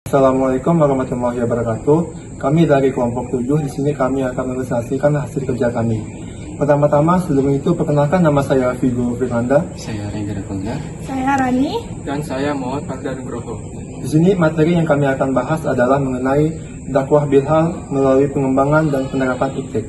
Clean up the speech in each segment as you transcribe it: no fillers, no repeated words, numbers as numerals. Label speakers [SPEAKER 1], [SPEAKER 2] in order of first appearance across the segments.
[SPEAKER 1] Assalamualaikum warahmatullahi wabarakatuh. Kami dari kelompok 7, di sini kami akan menpresentasikan hasil kerja kami. Pertama-tama, sebelum itu perkenalkan nama saya Vigo Firanda.
[SPEAKER 2] Saya Rengga Kolda.
[SPEAKER 3] Saya Rani.
[SPEAKER 4] Dan saya Muhammad Fardar Nugroho.
[SPEAKER 1] Di sini materi yang kami akan bahas adalah mengenai dakwah bilhal melalui pengembangan dan penerapan iktik.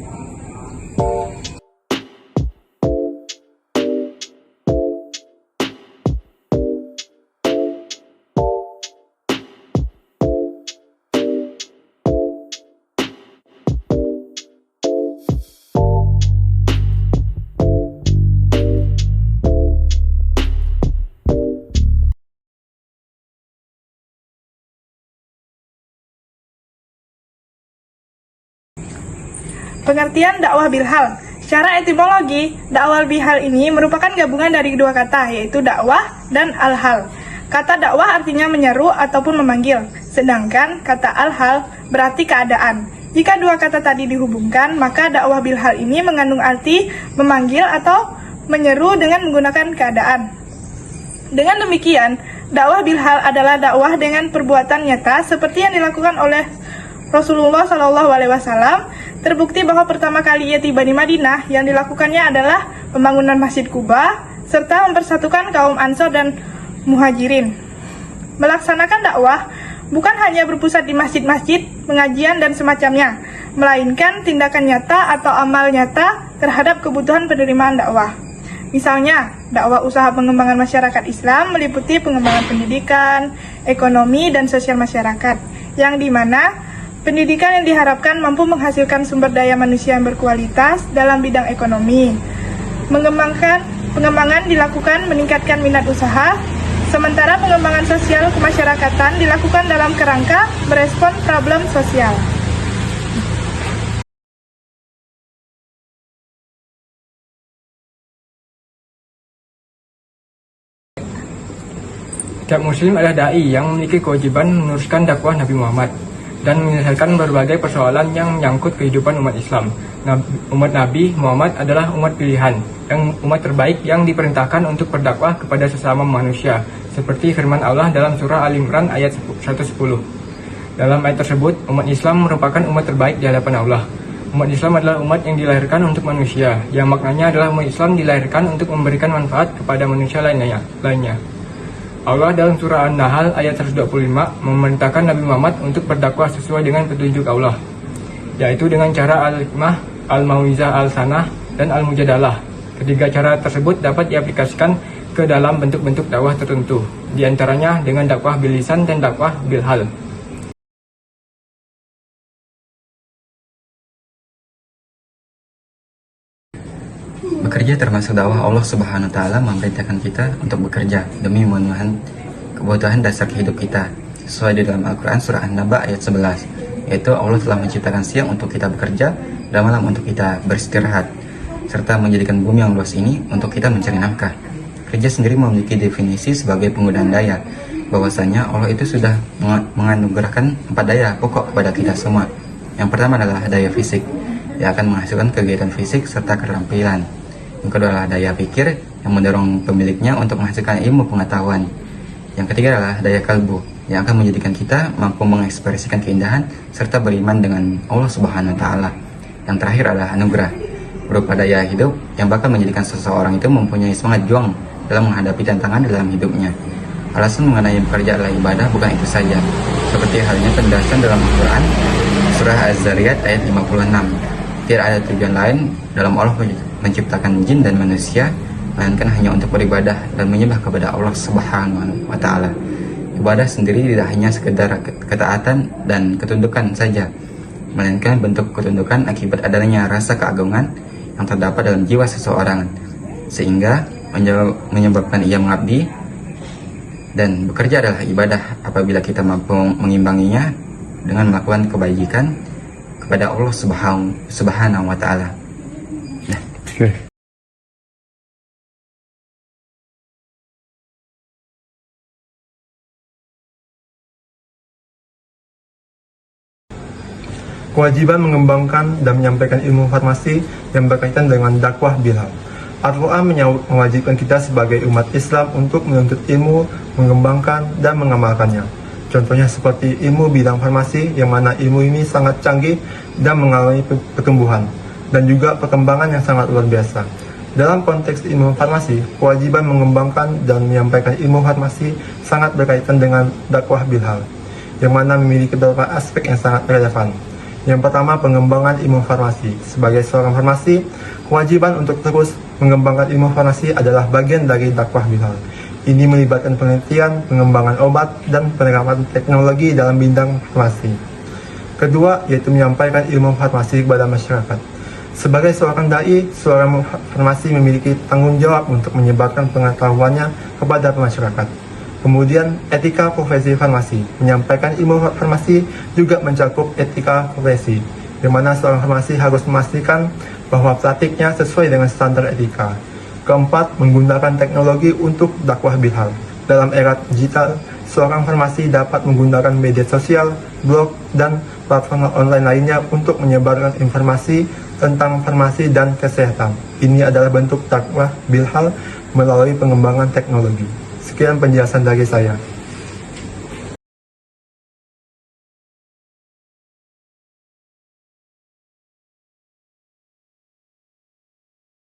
[SPEAKER 3] Pengertian dakwah bilhal. Secara etimologi, dakwah bilhal ini merupakan gabungan dari dua kata, yaitu dakwah dan al-hal. Kata dakwah artinya menyeru ataupun memanggil, sedangkan kata al-hal berarti keadaan. Jika dua kata tadi dihubungkan, maka dakwah bilhal ini mengandung arti memanggil atau menyeru dengan menggunakan keadaan. Dengan demikian, dakwah bilhal adalah dakwah dengan perbuatan nyata seperti yang dilakukan oleh Rasulullah SAW. Terbukti bahwa pertama kali ia tiba di Madinah, yang dilakukannya adalah pembangunan Masjid Quba serta mempersatukan kaum Ansor dan Muhajirin. Melaksanakan dakwah bukan hanya berpusat di masjid-masjid, pengajian dan semacamnya, melainkan tindakan nyata atau amal nyata terhadap kebutuhan penerimaan dakwah. Misalnya, dakwah usaha pengembangan masyarakat Islam meliputi pengembangan pendidikan, ekonomi, dan sosial masyarakat, yang dimana pendidikan yang diharapkan mampu menghasilkan sumber daya manusia yang berkualitas dalam bidang ekonomi. Pengembangan dilakukan meningkatkan minat usaha, sementara pengembangan sosial kemasyarakatan dilakukan dalam kerangka merespon problem sosial.
[SPEAKER 4] Setiap muslim adalah dai yang memiliki kewajiban meneruskan dakwah Nabi Muhammad dan menyelesaikan berbagai persoalan yang menyangkut kehidupan umat Islam. Umat Nabi Muhammad adalah umat pilihan, yang umat terbaik yang diperintahkan untuk berdakwah kepada sesama manusia, seperti firman Allah dalam surah Al-Imran ayat 110. Dalam ayat tersebut, umat Islam merupakan umat terbaik di hadapan Allah. Umat Islam adalah umat yang dilahirkan untuk manusia, yang maknanya adalah umat Islam dilahirkan untuk memberikan manfaat kepada manusia lainnya. Allah dalam surah An-Nahl ayat 125 memerintahkan Nabi Muhammad untuk berdakwah sesuai dengan petunjuk Allah, yaitu dengan cara al-hikmah, al-mauizah al-sanah, dan al-mujadalah. Ketiga cara tersebut dapat diaplikasikan ke dalam bentuk-bentuk dakwah tertentu, diantaranya dengan dakwah bil lisan dan dakwah bil hal.
[SPEAKER 2] Bekerja termasuk dakwah. Allah Subhanahu wa Ta'ala memerintahkan kita untuk bekerja demi memenuhi kebutuhan dasar hidup kita, sesuai di dalam Al-Quran surah An-Naba ayat 11, yaitu Allah telah menciptakan siang untuk kita bekerja dan malam untuk kita beristirahat, serta menjadikan bumi yang luas ini untuk kita mencari nafkah. Kerja sendiri memiliki definisi sebagai penggunaan daya, bahwasanya Allah itu sudah menganugerahkan 4 daya pokok kepada kita semua. Yang pertama adalah daya fisik, yang akan menghasilkan kegiatan fisik serta keterampilan. Yang kedua adalah daya pikir, yang mendorong pemiliknya untuk menghasilkan ilmu pengetahuan. Yang ketiga adalah daya kalbu, yang akan menjadikan kita mampu mengekspresikan keindahan serta beriman dengan Allah Subhanahu wa Ta'ala. Yang terakhir adalah anugerah, berupa daya hidup yang bakal menjadikan seseorang itu mempunyai semangat juang dalam menghadapi tantangan dalam hidupnya. Alasan mengenai bekerja adalah ibadah bukan itu saja, seperti halnya penjelasan dalam Al-Quran surah Az-Zariyat ayat 56. Tidak ada tujuan lain dalam Allah menciptakan jin dan manusia, melainkan hanya untuk beribadah dan menyembah kepada Allah Subhanahu wa Ta'ala. Ibadah sendiri tidak hanya sekedar ketaatan dan ketundukan saja, melainkan bentuk ketundukan akibat adanya rasa keagungan yang terdapat dalam jiwa seseorang, sehingga menyebabkan ia mengabdi. Dan bekerja adalah ibadah apabila kita mampu mengimbanginya dengan melakukan kebajikan kepada Allah Subhanahu wa Ta'ala.
[SPEAKER 1] Kewajiban mengembangkan dan menyampaikan ilmu farmasi yang berkaitan dengan dakwah bilhal. Al-Quran mewajibkan kita sebagai umat Islam untuk menuntut ilmu, mengembangkan dan mengamalkannya. Contohnya seperti ilmu bidang farmasi, yang mana ilmu ini sangat canggih dan mengalami pertumbuhan, dan juga perkembangan yang sangat luar biasa. Dalam konteks ilmu farmasi, kewajiban mengembangkan dan menyampaikan ilmu farmasi sangat berkaitan dengan dakwah bilhal, yang mana memiliki beberapa aspek yang sangat relevan. Yang pertama, pengembangan ilmu farmasi. Sebagai seorang farmasi, kewajiban untuk terus mengembangkan ilmu farmasi adalah bagian dari dakwah bilhal. Ini melibatkan penelitian, pengembangan obat, dan penerapan teknologi dalam bidang farmasi. Kedua, yaitu menyampaikan ilmu farmasi kepada masyarakat. Sebagai seorang dai, seorang farmasi memiliki tanggung jawab untuk menyebarkan pengetahuannya kepada masyarakat. Kemudian, etika profesi farmasi. Menyampaikan ilmu farmasi juga mencakup etika profesi, di mana seorang farmasi harus memastikan bahwa praktiknya sesuai dengan standar etika. Keempat, menggunakan teknologi untuk dakwah bilhal. Dalam era digital, seorang farmasi dapat menggunakan media sosial, blog, dan platform online lainnya untuk menyebarkan informasi tentang farmasi dan kesehatan. Ini adalah bentuk dakwah bilhal melalui pengembangan teknologi. Sekian penjelasan dari saya.